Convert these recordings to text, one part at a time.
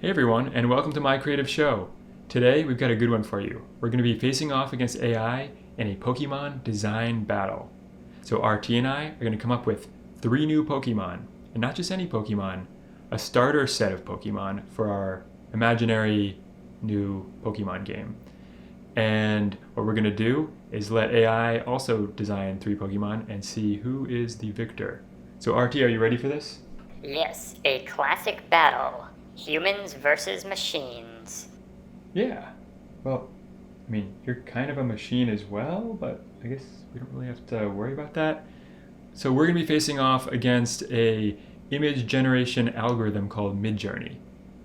Hey everyone, and welcome to my creative show. Today we've got a good one for you. We're going to be facing off against AI in a Pokemon design battle. So RT and I are going to come up with 3 new Pokemon, and not just any Pokemon, a starter set of Pokemon for our imaginary new Pokemon game. And what we're going to do is let AI also design 3 Pokemon and see who is the victor. So RT, are you ready for this? Yes, a classic battle. Humans versus machines. Yeah. Well, I mean, you're kind of a machine as well, but I guess we don't really have to worry about that. So we're going to be facing off against a image generation algorithm called Midjourney.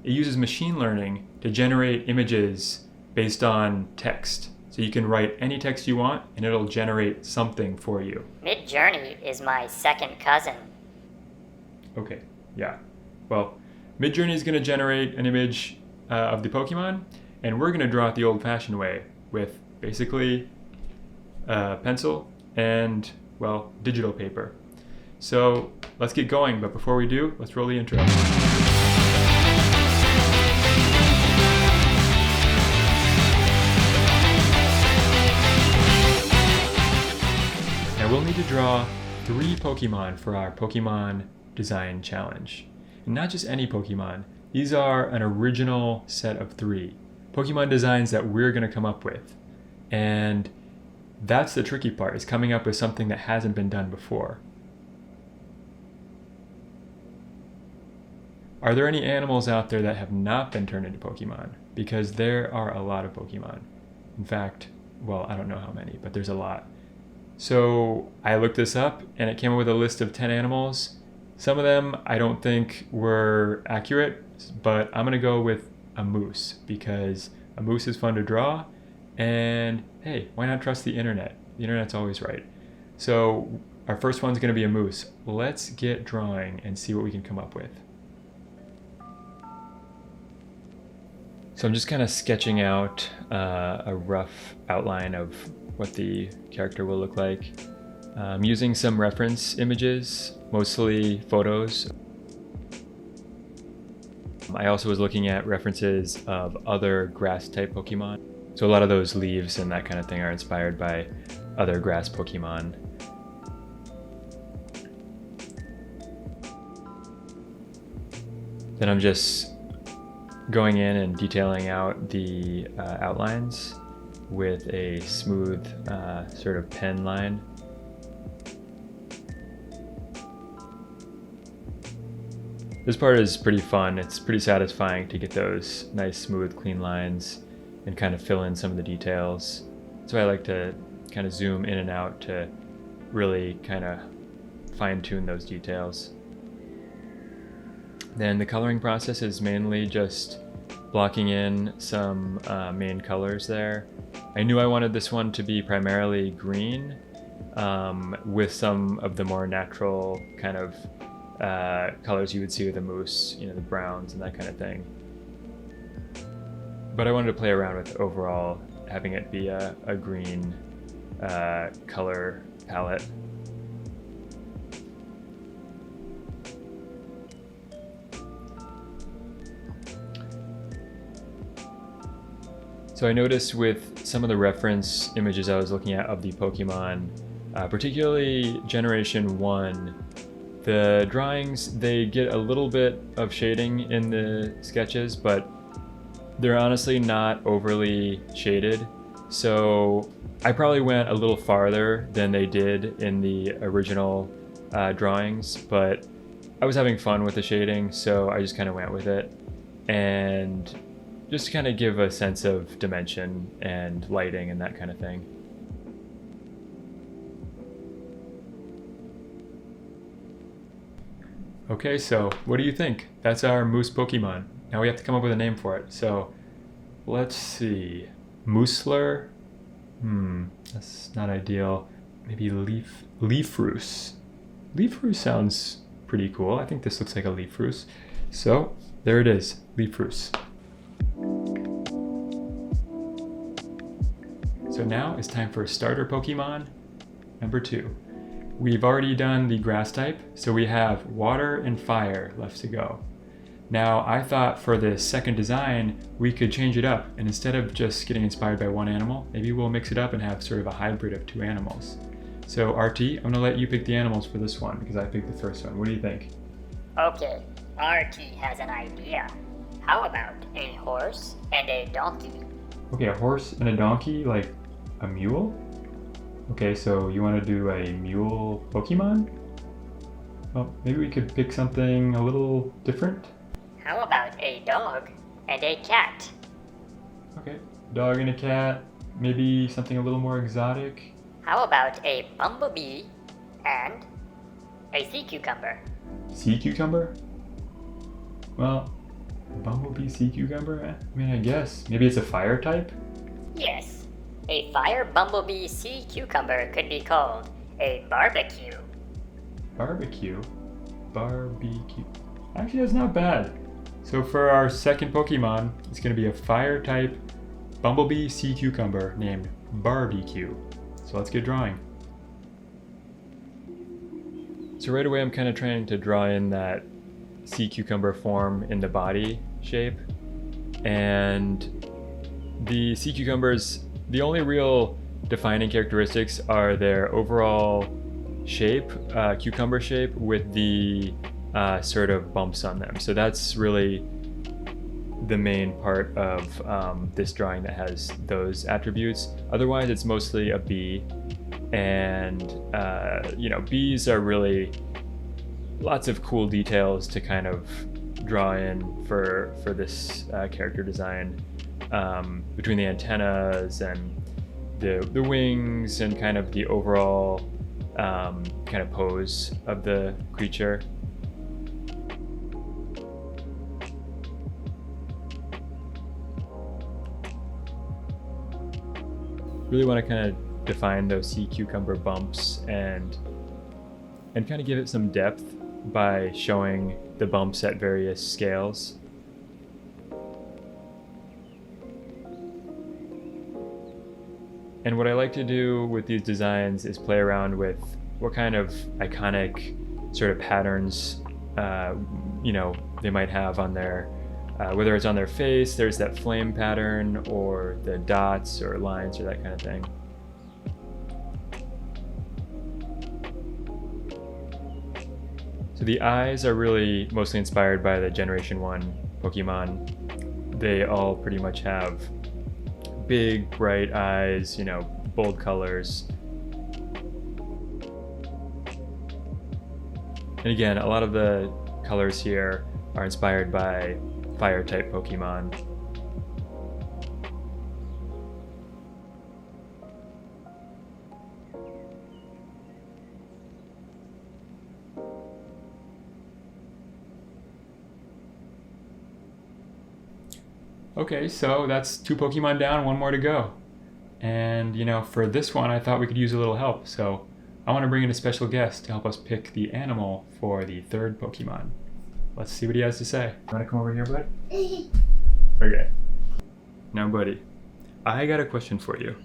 It uses machine learning to generate images based on text. So you can write any text you want and it'll generate something for you. Midjourney is my second cousin. Okay, yeah. Well, Midjourney is going to generate an image of the Pokemon, and we're going to draw it the old-fashioned way with basically a pencil and, well, digital paper. So let's get going, but before we do, let's roll the intro. Now we'll need to draw 3 Pokemon for our Pokemon design challenge. And not just any Pokemon. These are an original set of 3 Pokemon designs that we're going to come up with. And that's the tricky part, is coming up with something that hasn't been done before. Are there any animals out there that have not been turned into Pokemon? Because there are a lot of Pokemon. In fact, well, I don't know how many, but there's a lot. So I looked this up and it came up with a list of 10 animals. Some of them I don't think were accurate, but I'm going to go with a moose because a moose is fun to draw, and hey, why not trust the internet? The internet's always right. So our first one's going to be a moose. Let's get drawing and see what we can come up with. So I'm just kind of sketching out a rough outline of what the character will look like. I'm using some reference images, mostly photos. I also was looking at references of other grass-type Pokemon. So a lot of those leaves and that kind of thing are inspired by other grass Pokemon. Then I'm just going in and detailing out the outlines with a smooth sort of pen line. This part is pretty fun. It's pretty satisfying to get those nice, smooth, clean lines and kind of fill in some of the details. That's why I like to kind of zoom in and out to really kind of fine-tune those details. Then the coloring process is mainly just blocking in some main colors there. I knew I wanted this one to be primarily green with some of the more natural kind of colors you would see with a moose, you know, the browns and that kind of thing. But I wanted to play around with overall having it be a green color palette. So I noticed with some of the reference images I was looking at of the Pokemon, particularly Generation 1, the drawings, they get a little bit of shading in the sketches, but they're honestly not overly shaded. So I probably went a little farther than they did in the original drawings, but I was having fun with the shading, so I just kind of went with it. And just to kind of give a sense of dimension and lighting and that kind of thing. Okay, so what do you think? That's our moose Pokemon. Now we have to come up with a name for it. So let's see. Moosler? That's not ideal. Maybe Leafroos. Leafroos sounds pretty cool. I think this looks like a Leafroos. So there it is, Leafroos. So now it's time for starter Pokemon number 2. We've already done the grass type, so we have water and fire left to go. Now, I thought for the second design, we could change it up. And instead of just getting inspired by one animal, maybe we'll mix it up and have sort of a hybrid of two animals. So RT, I'm gonna let you pick the animals for this one because I picked the first one. What do you think? Okay, RT has an idea. How about a horse and a donkey? Okay, a horse and a donkey, like a mule? Okay, so you wanna do a mule Pokemon? Well, maybe we could pick something a little different. How about a dog and a cat? Okay, dog and a cat, maybe something a little more exotic. How about a bumblebee and a sea cucumber? Sea cucumber? Well, bumblebee sea cucumber? I mean, I guess. Maybe it's a fire type? Yes, a fire bumblebee sea cucumber could be called a barbecue. Barbecue? Barbecue. Actually, that's not bad. So for our second Pokemon, it's going to be a fire type bumblebee sea cucumber named Barbecue. So let's get drawing. So right away I'm kind of trying to draw in that sea cucumber form in the body shape. And the sea cucumbers, the only real defining characteristics are their overall shape, cucumber shape, with the sort of bumps on them. So that's really the main part of this drawing that has those attributes. Otherwise, it's mostly a bee, and bees are really lots of cool details to kind of draw in for this character design, between the antennas and the wings and kind of the overall kind of pose of the creature. Really want to kind of define those sea cucumber bumps and kind of give it some depth by showing the bumps at various scales. And what I like to do with these designs is play around with what kind of iconic sort of patterns they might have on their whether it's on their face, there's that flame pattern, or the dots or lines or that kind of thing. So the eyes are really mostly inspired by the Generation 1 Pokemon. They all pretty much have big, bright eyes, bold colors. And again, a lot of the colors here are inspired by fire type Pokemon. Okay, so that's 2 Pokemon down, 1 more to go. And for this one, I thought we could use a little help. So I want to bring in a special guest to help us pick the animal for the 3rd Pokemon. Let's see what he has to say. You want to come over here, bud? Okay. Now, buddy, I got a question for you.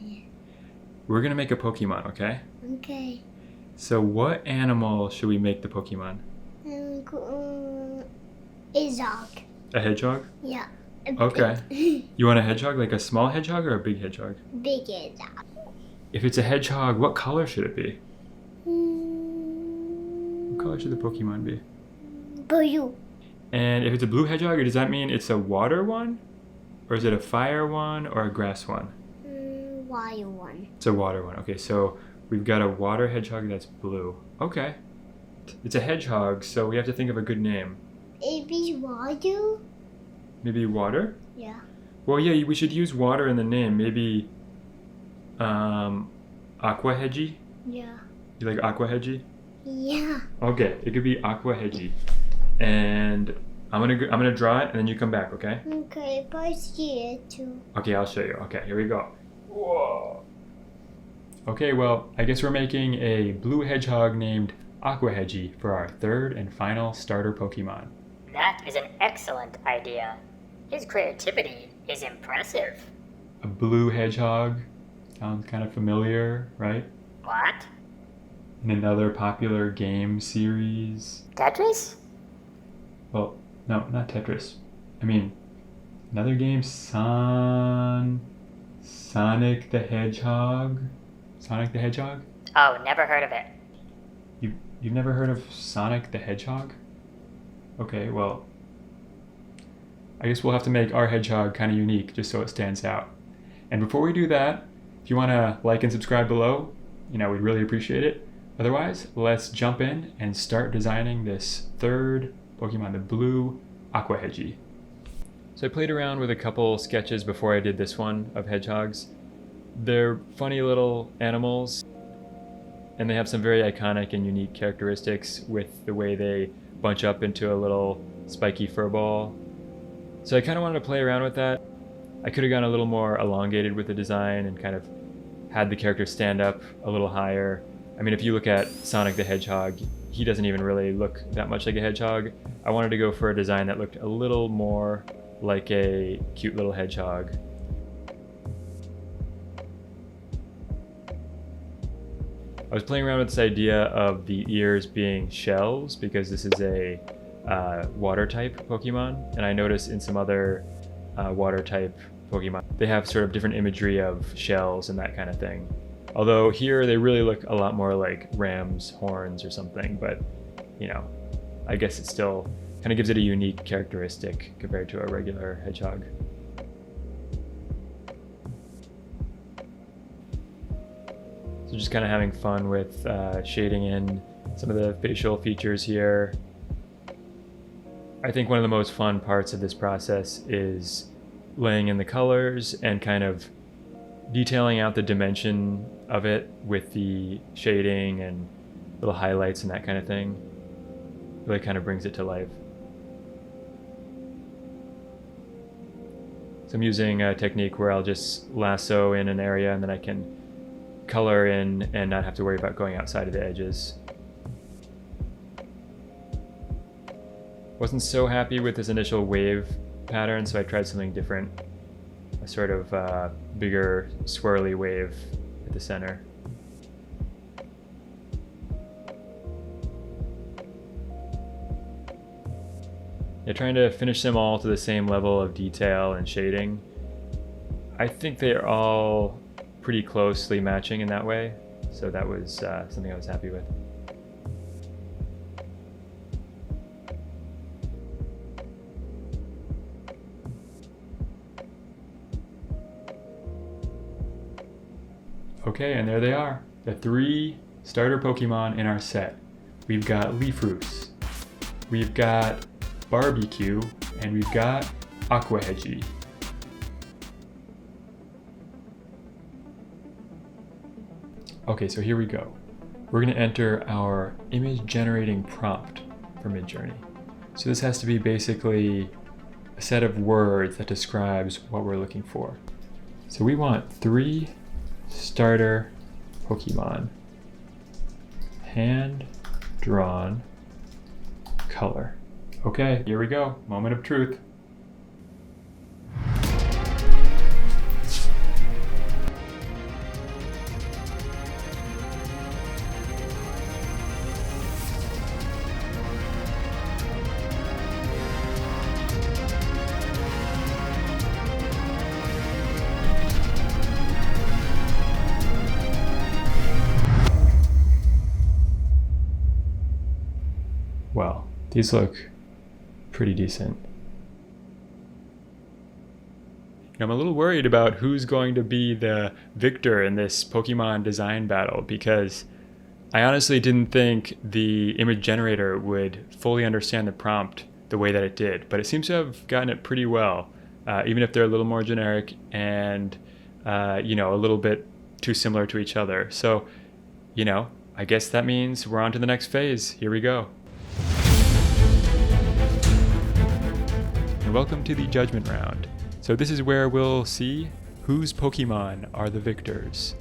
We're going to make a Pokemon, okay? Okay. So what animal should we make the Pokemon? A dog. A hedgehog? Yeah. Okay. You want a hedgehog, like a small hedgehog or a big hedgehog? Big dog. If it's a hedgehog, what color should it be? What color should the Pokemon be? Blue. And if it's a blue hedgehog, does that mean it's a water one? Or is it a fire one or a grass one? Water one. It's a water one. Okay, so we've got a water hedgehog that's blue. Okay. It's a hedgehog, so we have to think of a good name. Maybe water? Maybe water? Yeah. Well, yeah, we should use water in the name. Maybe Aqua Hedgie? Yeah. You like Aqua Hedgie? Yeah. Okay, it could be Aqua Hedgie. And I'm gonna draw it and then you come back, okay? Okay, but I see it too. Okay, I'll show you. Okay, here we go. Whoa. Okay, well, I guess we're making a blue hedgehog named Aqua Hedgie for our 3rd and final starter Pokemon. That is an excellent idea. His creativity is impressive. A blue hedgehog sounds kind of familiar, right? What? In another popular game series. Tetris? Well, No, not Tetris. I mean, another game, Sonic the Hedgehog? Sonic the Hedgehog? Oh, never heard of it. You've never heard of Sonic the Hedgehog? Okay, well, I guess we'll have to make our hedgehog kind of unique just so it stands out. And before we do that, if you want to like and subscribe below, we'd really appreciate it. Otherwise, let's jump in and start designing this third Pokemon, the blue Aqua Hedgie. So I played around with a couple sketches before I did this one of hedgehogs. They're funny little animals, and they have some very iconic and unique characteristics with the way they bunch up into a little spiky fur ball. So I kind of wanted to play around with that. I could have gone a little more elongated with the design and kind of had the character stand up a little higher. I mean, if you look at Sonic the Hedgehog, he doesn't even really look that much like a hedgehog. I wanted to go for a design that looked a little more like a cute little hedgehog. I was playing around with this idea of the ears being shells because this is a water type Pokemon, and I noticed in some other water type Pokemon they have sort of different imagery of shells and that kind of thing. Although here they really look a lot more like ram's horns or something, but I guess it still kind of gives it a unique characteristic compared to a regular hedgehog. So just kind of having fun with shading in some of the facial features here. I think one of the most fun parts of this process is laying in the colors and kind of detailing out the dimension of it with the shading and little highlights and that kind of thing. Really kind of brings it to life. So I'm using a technique where I'll just lasso in an area and then I can color in and not have to worry about going outside of the edges. Wasn't so happy with this initial wave pattern, so I tried something different. A sort of bigger swirly wave at the center. Yeah, trying to finish them all to the same level of detail and shading. I think they are all pretty closely matching in that way, so that was something I was happy with. Okay, and there they are, the 3 starter Pokemon in our set. We've got Leafroos, we've got Barbecue, and we've got Aqua Hedgie. Okay, so here we go. We're going to enter our image generating prompt for Midjourney. So this has to be basically a set of words that describes what we're looking for. So we want 3 starter Pokemon, hand drawn color. Okay, here we go. Moment of truth. Well, these look pretty decent. I'm a little worried about who's going to be the victor in this Pokemon design battle because I honestly didn't think the image generator would fully understand the prompt the way that it did, but it seems to have gotten it pretty well, even if they're a little more generic and a little bit too similar to each other. So, I guess that means we're on to the next phase. Here we go. And welcome to the Judgement Round. So this is where we'll see whose Pokemon are the victors.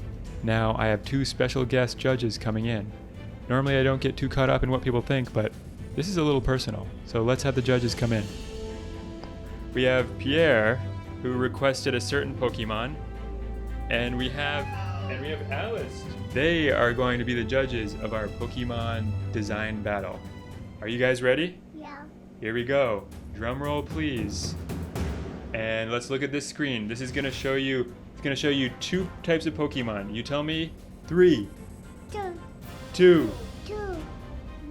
Now I have 2 special guest judges coming in. Normally I don't get too caught up in what people think, but this is a little personal. So let's have the judges come in. We have Pierre, who requested a certain Pokemon, and we have Alice. They are going to be the judges of our Pokemon design battle. Are you guys ready? Yeah. Here we go. Drum roll, please. And let's look at this screen. This is gonna show you. It's gonna show you 2 types of Pokemon. You tell me. 3, 2, 2, 2,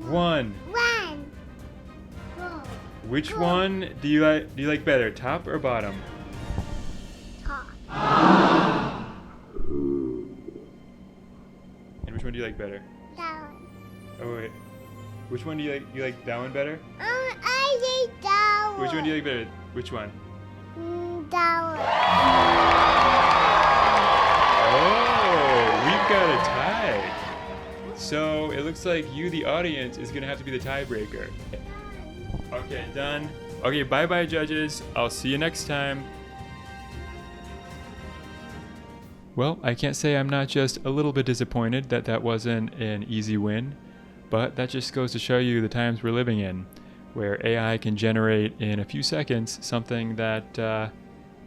1. 1. Go. Which one do you like? Do you like better, top or bottom? Top. And which one do you like better? Down. Oh wait. Which one do you like? You like that one better? I like down. Which one do you like better? Which one? Down. Oh, we've got a tie. So it looks like you, the audience, is gonna have to be the tiebreaker. Okay, done. Okay, bye-bye, judges. I'll see you next time. Well, I can't say I'm not just a little bit disappointed that that wasn't an easy win, but that just goes to show you the times we're living in, where AI can generate in a few seconds something that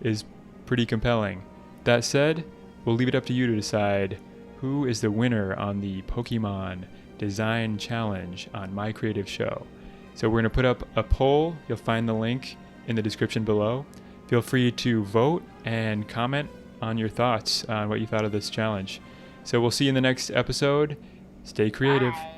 is pretty compelling. That said, we'll leave it up to you to decide who is the winner on the Pokémon Design Challenge on My Creative Show. So we're going to put up a poll. You'll find the link in the description below. Feel free to vote and comment on your thoughts on what you thought of this challenge. So we'll see you in the next episode. Stay creative. Bye.